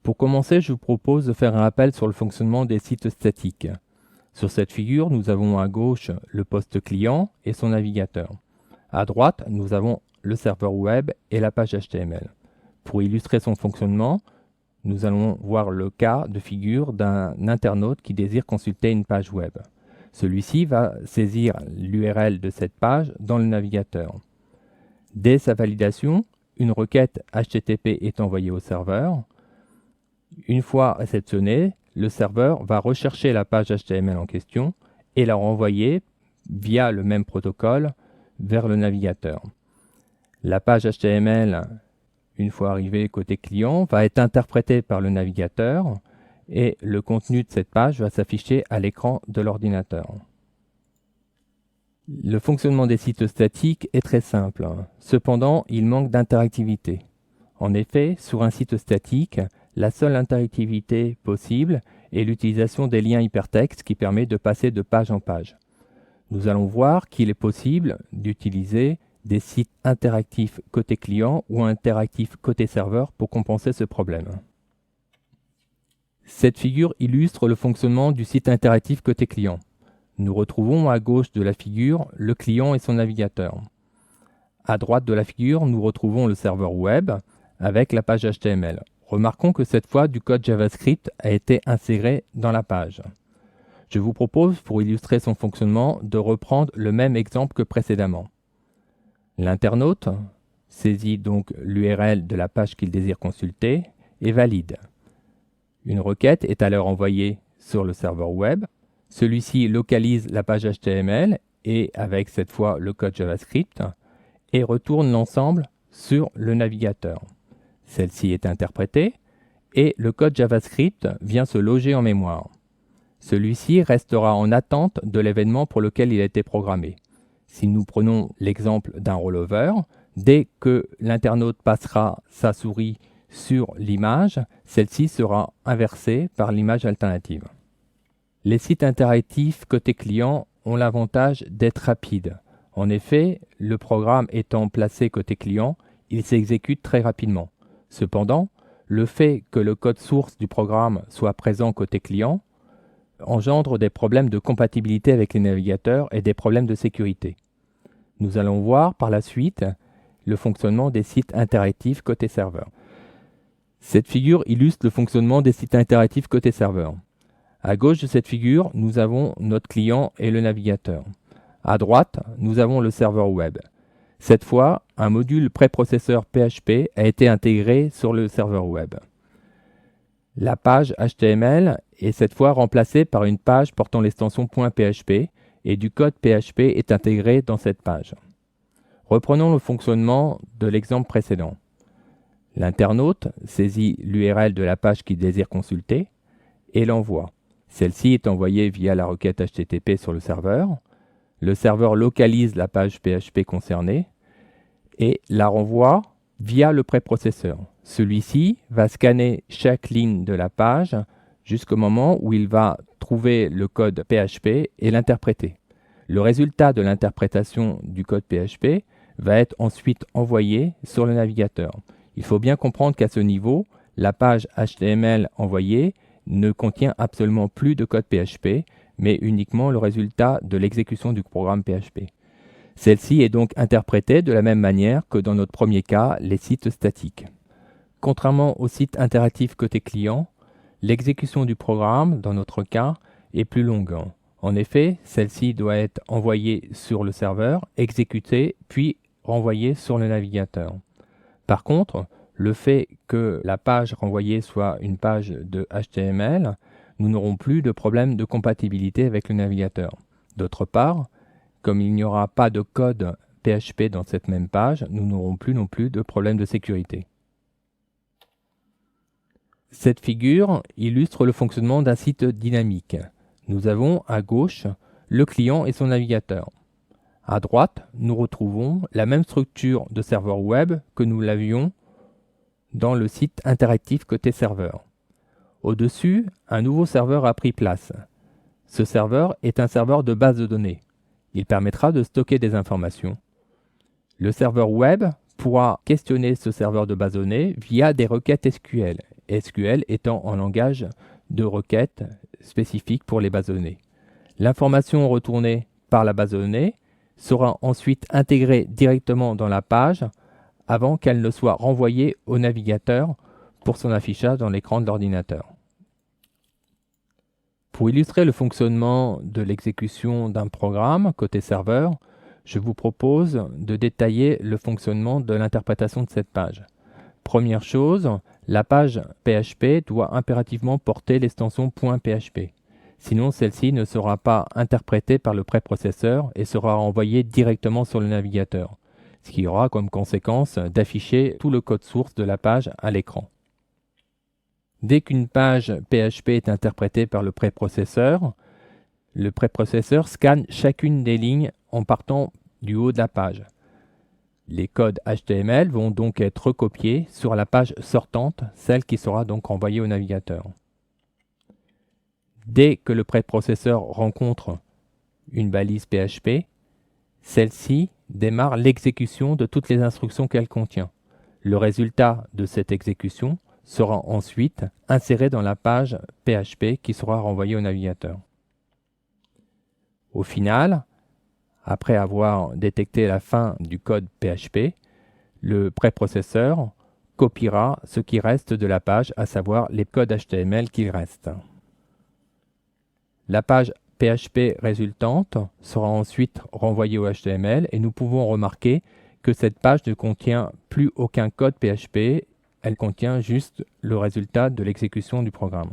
Pour commencer, je vous propose de faire un rappel sur le fonctionnement des sites statiques. Sur cette figure, nous avons à gauche le poste client et son navigateur. À droite, nous avons le serveur web et la page HTML. Pour illustrer son fonctionnement, nous allons voir le cas de figure d'un internaute qui désire consulter une page web. Celui-ci va saisir l'URL de cette page dans le navigateur. Dès sa validation, une requête HTTP est envoyée au serveur. Une fois réceptionnée, le serveur va rechercher la page HTML en question et la renvoyer via le même protocole vers le navigateur. La page HTML, une fois arrivée côté client, va être interprétée par le navigateur et le contenu de cette page va s'afficher à l'écran de l'ordinateur. Le fonctionnement des sites statiques est très simple. Cependant, il manque d'interactivité. En effet, sur un site statique, la seule interactivité possible est l'utilisation des liens hypertextes qui permet de passer de page en page. Nous allons voir qu'il est possible d'utiliser des sites interactifs côté client ou interactifs côté serveur pour compenser ce problème. Cette figure illustre le fonctionnement du site interactif côté client. Nous retrouvons à gauche de la figure le client et son navigateur. À droite de la figure, nous retrouvons le serveur web avec la page HTML. Remarquons que cette fois, du code JavaScript a été inséré dans la page. Je vous propose, pour illustrer son fonctionnement, de reprendre le même exemple que précédemment. L'internaute saisit donc l'URL de la page qu'il désire consulter et valide. Une requête est alors envoyée sur le serveur web. Celui-ci localise la page HTML et avec cette fois le code JavaScript et retourne l'ensemble sur le navigateur. Celle-ci est interprétée et le code JavaScript vient se loger en mémoire. Celui-ci restera en attente de l'événement pour lequel il a été programmé. Si nous prenons l'exemple d'un rollover, dès que l'internaute passera sa souris sur l'image, celle-ci sera inversée par l'image alternative. Les sites interactifs côté client ont l'avantage d'être rapides. En effet, le programme étant placé côté client, il s'exécute très rapidement. Cependant, le fait que le code source du programme soit présent côté client engendre des problèmes de compatibilité avec les navigateurs et des problèmes de sécurité. Nous allons voir par la suite le fonctionnement des sites interactifs côté serveur. Cette figure illustre le fonctionnement des sites interactifs côté serveur. À gauche de cette figure, nous avons notre client et le navigateur. À droite, nous avons le serveur web. Cette fois, un module préprocesseur PHP a été intégré sur le serveur web. La page HTML est cette fois remplacée par une page portant l'extension .php et du code PHP est intégré dans cette page. Reprenons le fonctionnement de l'exemple précédent. L'internaute saisit l'URL de la page qu'il désire consulter et l'envoie. Celle-ci est envoyée via la requête HTTP sur le serveur. Le serveur localise la page PHP concernée et la renvoie via le préprocesseur. Celui-ci va scanner chaque ligne de la page jusqu'au moment où il va trouver le code PHP et l'interpréter. Le résultat de l'interprétation du code PHP va être ensuite envoyé sur le navigateur. Il faut bien comprendre qu'à ce niveau, la page HTML envoyée ne contient absolument plus de code PHP, mais uniquement le résultat de l'exécution du programme PHP. Celle-ci est donc interprétée de la même manière que dans notre premier cas, les sites statiques. Contrairement aux sites interactifs côté client, l'exécution du programme, dans notre cas, est plus longue. En effet, celle-ci doit être envoyée sur le serveur, exécutée, puis renvoyée sur le navigateur. Par contre, le fait que la page renvoyée soit une page de HTML, nous n'aurons plus de problème de compatibilité avec le navigateur. D'autre part, comme il n'y aura pas de code PHP dans cette même page, nous n'aurons plus non plus de problème de sécurité. Cette figure illustre le fonctionnement d'un site dynamique. Nous avons à gauche le client et son navigateur. À droite, nous retrouvons la même structure de serveur web que nous l'avions dans le site interactif côté serveur. Au-dessus, un nouveau serveur a pris place. Ce serveur est un serveur de base de données. Il permettra de stocker des informations. Le serveur web pourra questionner ce serveur de base de données via des requêtes SQL SQL étant en langage de requête spécifique pour les bases de données. L'information retournée par la base de données sera ensuite intégrée directement dans la page avant qu'elle ne soit renvoyée au navigateur pour son affichage dans l'écran de l'ordinateur. Pour illustrer le fonctionnement de l'exécution d'un programme côté serveur, je vous propose de détailler le fonctionnement de l'interprétation de cette page. Première chose, la page PHP doit impérativement porter l'extension .php. Sinon, celle-ci ne sera pas interprétée par le préprocesseur et sera envoyée directement sur le navigateur, ce qui aura comme conséquence d'afficher tout le code source de la page à l'écran. Dès qu'une page PHP est interprétée par le préprocesseur scanne chacune des lignes en partant du haut de la page. Les codes HTML vont donc être recopiés sur la page sortante, celle qui sera donc envoyée au navigateur. Dès que le préprocesseur rencontre une balise PHP, celle-ci démarre l'exécution de toutes les instructions qu'elle contient. Le résultat de cette exécution sera ensuite inséré dans la page PHP qui sera renvoyée au navigateur. Au final, après avoir détecté la fin du code PHP, le préprocesseur copiera ce qui reste de la page, à savoir les codes HTML qu'il reste. La page PHP résultante sera ensuite renvoyée au HTML et nous pouvons remarquer que cette page ne contient plus aucun code PHP, elle contient juste le résultat de l'exécution du programme.